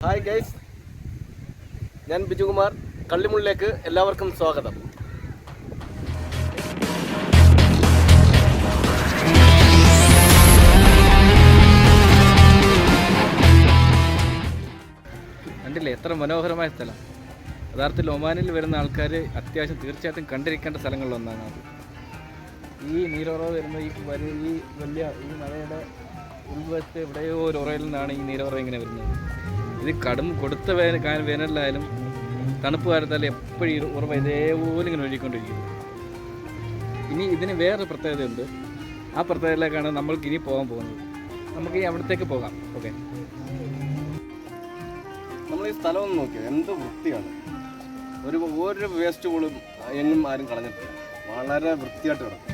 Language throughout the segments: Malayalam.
ഹായ് ഗൈസ്, ഞാൻ ബിജുകുമാർ. കള്ളിമുള്ളിലേക്ക് എല്ലാവർക്കും സ്വാഗതം. കണ്ടില്ലേ, എത്ര മനോഹരമായ സ്ഥലം. യഥാർത്ഥത്തിൽ ഒമാനിൽ വരുന്ന ആൾക്കാർ അത്യാവശ്യം തീർച്ചയായിട്ടും കണ്ടിരിക്കേണ്ട സ്ഥലങ്ങളിലൊന്നാണ് അത്. ഈ നീരുറവ വരുന്ന ഈ വലിയ ഈ മലയുടെ ഉൾവശത്ത് എവിടെയോ ഒരു ഉറയിൽ നിന്നാണ് ഈ നീരുറവ ഇങ്ങനെ വരുന്നത്. ഇത് കൊടുത്ത വേനലിലായാലും തണുപ്പ് കാലത്തായാലും എപ്പോഴും ഈ ഉറവ ഇതേപോലെ ഇങ്ങനെ ഒഴുകിക്കൊണ്ടിരിക്കും. ഇനി ഇതിന് വേറൊരു പ്രത്യേകതയുണ്ട്. ആ പ്രത്യേകതയിലേക്കാണ് നമ്മൾക്ക് ഇനി പോകാൻ പോകുന്നത്. നമുക്ക് ഈ അവിടത്തേക്ക് പോകാം. ഓക്കെ, നമ്മൾ ഈ സ്ഥലം ഒന്ന് നോക്കിയാൽ എന്ത് വൃത്തിയാണ്. ഒരു വേസ്റ്റ് പോലും എങ്ങും ആരും കളഞ്ഞിട്ടില്ല. വളരെ വൃത്തിയായിട്ട് കിടക്കും.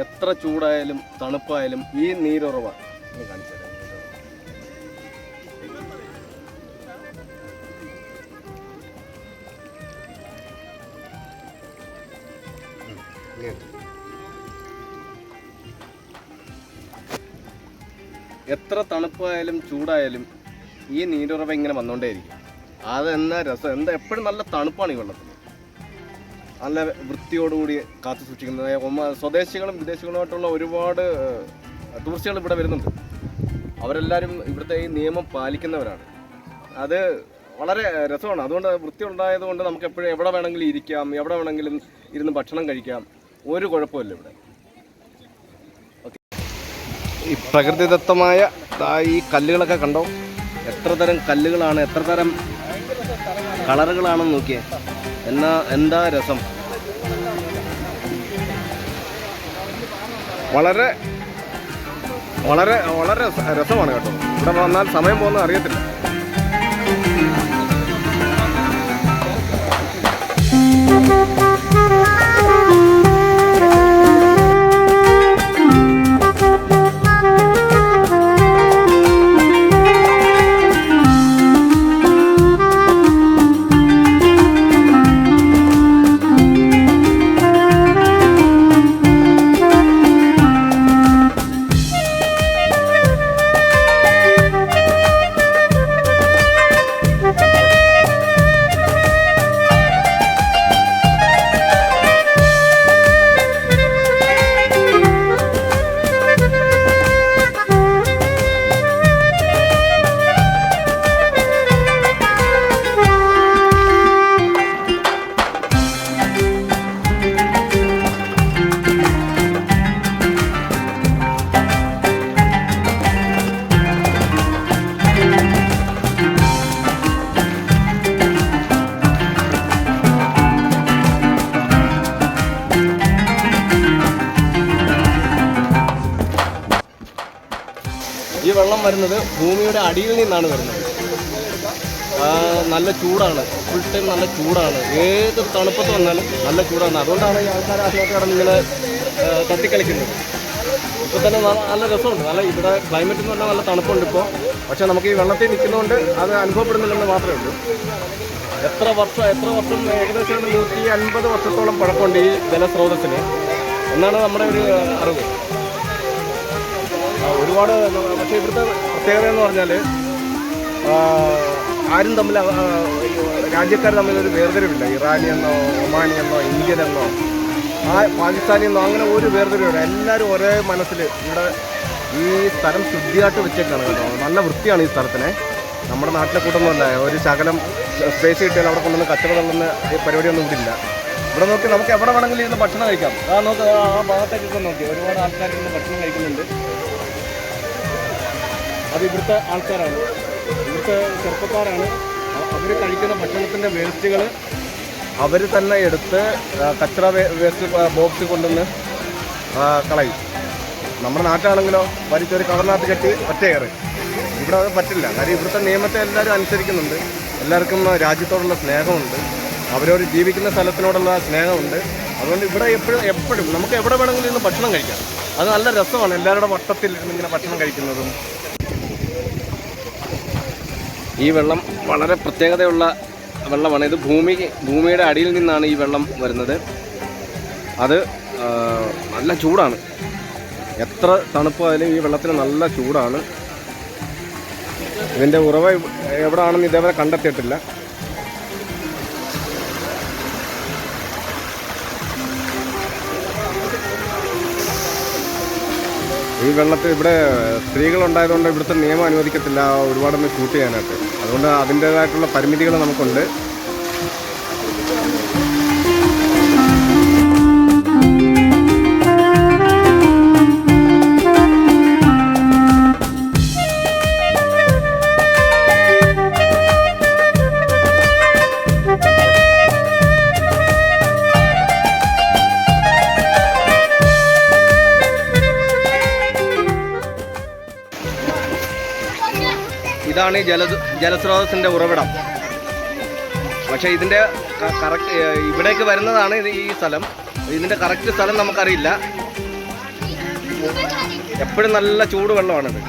എത്ര ചൂടായാലും തണുപ്പായാലും ഈ നീരുറവ കാണിച്ചു തരാം. എത്ര തണുപ്പായാലും ചൂടായാലും ഈ നീരുറവ ഇങ്ങനെ വന്നുകൊണ്ടേയിരിക്കും. അതെന്നാ രസം! എപ്പോഴും നല്ല തണുപ്പാണ് ഈ വെള്ളത്തിൽ. നല്ല വൃത്തിയോടുകൂടി കാത്തു സൂക്ഷിക്കുന്നത്. സ്വദേശികളും വിദേശികളുമായിട്ടുള്ള ഒരുപാട് ടൂറിസ്റ്റുകൾ ഇവിടെ വരുന്നുണ്ട്. അവരെല്ലാവരും ഇവിടുത്തെ ഈ നിയമം പാലിക്കുന്നവരാണ്. അത് വളരെ രസമാണ്. അതുകൊണ്ട് വൃത്തി ഉണ്ടായതുകൊണ്ട് നമുക്ക് എപ്പോഴും എവിടെ വേണമെങ്കിലും ഇരിക്കാം, എവിടെ വേണമെങ്കിലും ഇരുന്ന് ഭക്ഷണം കഴിക്കാം. ഒരു കുഴപ്പമില്ല ഇവിടെ. ഈ പ്രകൃതിദത്തമായ ഈ കല്ലുകളൊക്കെ കണ്ടോ? എത്ര തരം കല്ലുകളാണ്, എത്ര തരം കളറുകളാണെന്ന് നോക്കിയേ. എന്താ രസം! വളരെ വളരെ വളരെ രസമാണ് കേട്ടോ. ഇവിടെ വന്നാൽ സമയം പോകുന്നത് അറിയത്തില്ല. ഈ വെള്ളം വരുന്നത് ഭൂമിയുടെ അടിയിൽ നിന്നാണ് വരുന്നത്. നല്ല ചൂടാണ്, ഫുൾ ടൈം നല്ല ചൂടാണ്. ഏത് തണുപ്പത്ത് വന്നാലും നല്ല ചൂടാണ്. അതുകൊണ്ടാണ് ഈ ആൾക്കാർ അതിനകത്ത് കിടന്ന് ഇങ്ങനെ തട്ടിക്കളിക്കുന്നത്. ഇപ്പോൾ തന്നെ നല്ല രസമുണ്ട്. ഇവിടെ ക്ലൈമറ്റ് എന്ന് പറഞ്ഞാൽ നല്ല തണുപ്പുണ്ട് ഇപ്പോൾ. പക്ഷേ നമുക്ക് ഈ വെള്ളത്തിൽ നിൽക്കുന്നതുകൊണ്ട് അത് അനുഭവപ്പെടുന്നില്ലെന്ന് മാത്രമേ ഉള്ളൂ. എത്ര വർഷം ഏകദേശം 150 വർഷത്തോളം പഴക്കമുണ്ട് ഈ ജലസ്രോതസ്സിന് എന്നാണ് നമ്മുടെ ഒരു അറിവ്. ഒരുപാട്. പക്ഷേ ഇവിടുത്തെ പ്രത്യേകത എന്ന് പറഞ്ഞാൽ ആരും തമ്മിൽ, രാജ്യക്കാർ തമ്മിലൊരു വേർതിരിവില്ല. ഇറാനിയെന്നോ ഒമാനിയെന്നോ ഇന്ത്യനെന്നോ പാകിസ്ഥാനിയെന്നോ അങ്ങനെ ഒരു വേർതിരിവില്ല. എല്ലാവരും ഒരേ മനസ്സിൽ ഇവിടെ ഈ സ്ഥലം ശുദ്ധിയായിട്ട് വെച്ചേക്കാണ് കേട്ടോ. നല്ല വൃത്തിയാണ് ഈ സ്ഥലത്തിന്. നമ്മുടെ നാട്ടിലെ കൂട്ടൊന്നുമല്ല. ഒരു ശകലം സ്പേസ് കിട്ടിയാൽ അവിടെ കൊണ്ടുവന്ന് കച്ചവടം തള്ളുന്ന പരിപാടിയൊന്നും ഇവിടെ ഇല്ല. ഇവിടെ നോക്കി നമുക്ക് എവിടെ വേണമെങ്കിലും ഇരുന്ന് ഭക്ഷണം കഴിക്കാം. നോക്ക്, ആ ഭാഗത്തേക്കൊക്കെ നോക്കി ഒരുപാട് ആൾക്കാർ ഇരുന്ന് ഭക്ഷണം കഴിക്കുന്നുണ്ട്. അത് ഇവിടുത്തെ ആൾക്കാരാണ്, ഇവിടുത്തെ ചെറുപ്പക്കാരാണ്. അവർ കഴിക്കുന്ന ഭക്ഷണത്തിൻ്റെ വേസ്റ്റുകൾ അവർ തന്നെ എടുത്ത് കച്ചറ വേസ്റ്റ് ബോക്സ് കൊണ്ടുവന്ന് കളയും. നമ്മുടെ നാട്ടിലാണെങ്കിലോ വലിച്ചൊരു കവറിനകത്ത് കെട്ടി ഒറ്റയേറ്. ഇവിടെ അത് പറ്റില്ല. കാര്യം ഇവിടുത്തെ നിയമത്തെ എല്ലാവരും അനുസരിക്കുന്നുണ്ട്. എല്ലാവർക്കും രാജ്യത്തോടുള്ള സ്നേഹമുണ്ട്, അവരവർ ജീവിക്കുന്ന സ്ഥലത്തിനോടുള്ള സ്നേഹമുണ്ട്. അതുകൊണ്ട് ഇവിടെ എപ്പോഴും നമുക്ക് എവിടെ വേണമെങ്കിലും ഇന്ന് ഭക്ഷണം കഴിക്കാം. അത് നല്ല രസമാണ്. എല്ലാവരുടെ വട്ടത്തിൽ ഇങ്ങനെ ഭക്ഷണം കഴിക്കുന്നതും. ഈ വെള്ളം വളരെ പ്രത്യേകതയുള്ള വെള്ളമാണ്. ഇത് ഭൂമിയുടെ അടിയിൽ നിന്നാണ് ഈ വെള്ളം വരുന്നത്. അത് നല്ല ചൂടാണ്. എത്ര തണുപ്പായാലും ഈ വെള്ളത്തിന് നല്ല ചൂടാണ്. ഇതിൻ്റെ ഉറവ എവിടെയാണെന്ന് ഇതേവരെ കണ്ടെത്തിയിട്ടില്ല. ഈ വെള്ളത്തിൽ ഇവിടെ സ്ത്രീകളുണ്ടായതുകൊണ്ട് ഇവിടുത്തെ നിയമം അനുവദിക്കത്തില്ല ഒരുപാടൊന്ന് ഷൂട്ട് ചെയ്യാനായിട്ട്. അതുകൊണ്ട് അതിൻ്റേതായിട്ടുള്ള പരിമിതികൾ നമുക്കുണ്ട്. ഇതാണ് ഈ ജലസ്രോതസ്സിൻ്റെ ഉറവിടം. പക്ഷേ ഇതിൻ്റെ കറക്റ്റ് ഇവിടേക്ക് വരുന്നതാണ് ഈ സ്ഥലം. ഇതിൻ്റെ കറക്റ്റ് സ്ഥലം നമുക്കറിയില്ല. എപ്പോഴും നല്ല ചൂട് വെള്ളമാണിത്.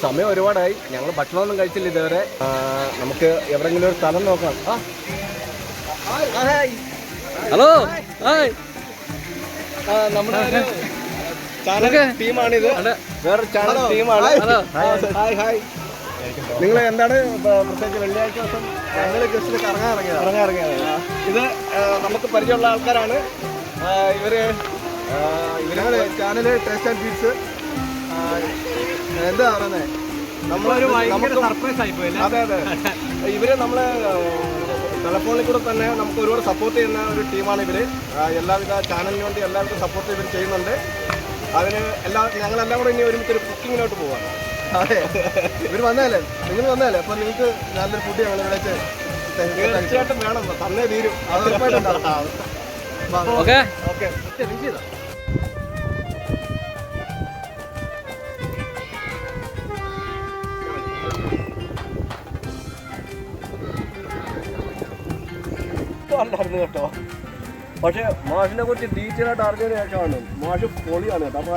സമയം ഒരുപാടായി. ഞങ്ങൾ ഭക്ഷണമൊന്നും കഴിച്ചില്ല ഇതുവരെ. നമുക്ക് എവിടെയെങ്കിലും ഒരു സ്ഥലം നോക്കാം. Hello, hi. നമ്മുടെ ചാനൽ ടീമാണിത്. വേറൊരു ചാനൽ ടീമാണ്. Hi hi. നിങ്ങൾ എന്താണ് പ്രത്യേകിച്ച് വെള്ളിയാഴ്ച ദിവസം ഞങ്ങൾ ജസ്റ്റ് കറങ്ങാൻ ഇത് നമുക്ക് പരിചയമുള്ള ആൾക്കാരാണ്. ഇവര് ചാനല് ടേസ്റ്റ് ആൻഡ് ഫീഡ്സ്. എന്താ പറയുന്നത്, നമ്മളൊരു സർപ്രൈസ് ആയിപ്പോയി. അതെ അതെ. ഇവര് നമ്മളെ ടെലഫോണിൽ കൂടെ തന്നെ നമുക്ക് ഒരുപാട് സപ്പോർട്ട് ചെയ്യുന്ന ഒരു ടീമാണ് ഇവര്. എല്ലാവിധ ചാനലിന് വേണ്ടി എല്ലാവിധ സപ്പോർട്ട് ഇവർ ചെയ്യുന്നുണ്ട്. അതിന് ഞങ്ങളെല്ലാം കൂടെ ഇനി ഒരുമിച്ചൊരു കുക്കിങ്ങിലോട്ട് പോവാണ്. അതെ, ഇവർ വന്നാലേ, നിങ്ങൾ വന്നാലേ അപ്പൊ നിങ്ങൾക്ക് നല്ലൊരു ഫുഡ് ഞങ്ങൾ ഇവിടെ തീർച്ചയായിട്ടും വേണം. തന്നെ തീരും. അത് ഉറപ്പായിട്ടുണ്ടാവും. ഓക്കെ. ഉണ്ടായിരുന്നു കേട്ടോ. പക്ഷെ മാഷിനെ കുറിച്ച് ഡീറ്റെയിൽ ആയിട്ട് അറിഞ്ഞതിന് ശേഷമാണ്. മാഷ് പൊളിയാണ് കേട്ടോ. അപ്പൊ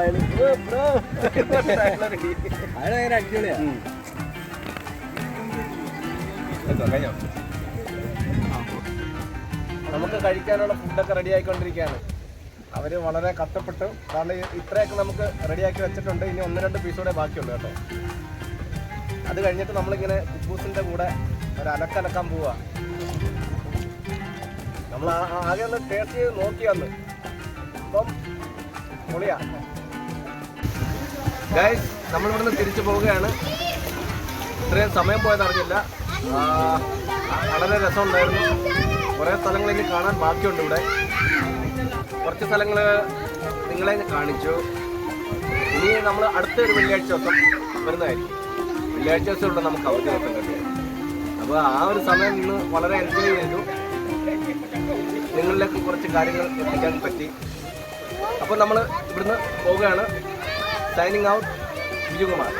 നമുക്ക് കഴിക്കാനുള്ള ഫുഡൊക്കെ റെഡി ആയിക്കൊണ്ടിരിക്കുകയാണ്. അവര് വളരെ കഷ്ടപ്പെട്ടു. കാരണം ഇത്രയൊക്കെ നമുക്ക് റെഡിയാക്കി വെച്ചിട്ടുണ്ട്. ഇനി 1-2 പീസോടെ ബാക്കിയുള്ളൂ കേട്ടോ. അത് കഴിഞ്ഞിട്ട് നമ്മളിങ്ങനെ കുബൂസിന്റെ കൂടെ ഒരു അലക്കാൻ പോവാ. നമ്മൾ ആകെ ഒന്ന് ടേസ്റ്റ് ചെയ്ത് നോക്കി വന്ന്. അപ്പം പൊളിയാ ഗൈസ്. നമ്മളിവിടുന്ന് തിരിച്ചു പോവുകയാണ്. ഇത്രയും സമയം പോയതറിഞ്ഞില്ല. വളരെ രസമുണ്ടായിരുന്നു. കുറേ സ്ഥലങ്ങൾ ഇനി കാണാൻ ബാക്കിയുണ്ട് ഇവിടെ. കുറച്ച് സ്ഥലങ്ങൾ നിങ്ങളെ കാണിച്ചു. ഇനി നമ്മൾ അടുത്തൊരു വെള്ളിയാഴ്ച ദിവസം വരുന്നതായിരിക്കും. വെള്ളിയാഴ്ച ദിവസം ഇവിടെ നമുക്ക് അവധി ദിവസം കിട്ടും. അപ്പോൾ ആ ഒരു സമയം ഇന്ന് വളരെ എൻജോയ് ചെയ്തു. നിങ്ങളിലേക്ക് കുറച്ച് കാര്യങ്ങൾ എത്തിക്കാൻ പറ്റി. അപ്പോൾ നമ്മൾ ഇവിടുന്ന് പോവുകയാണ്. Signing out, Vijayakumar.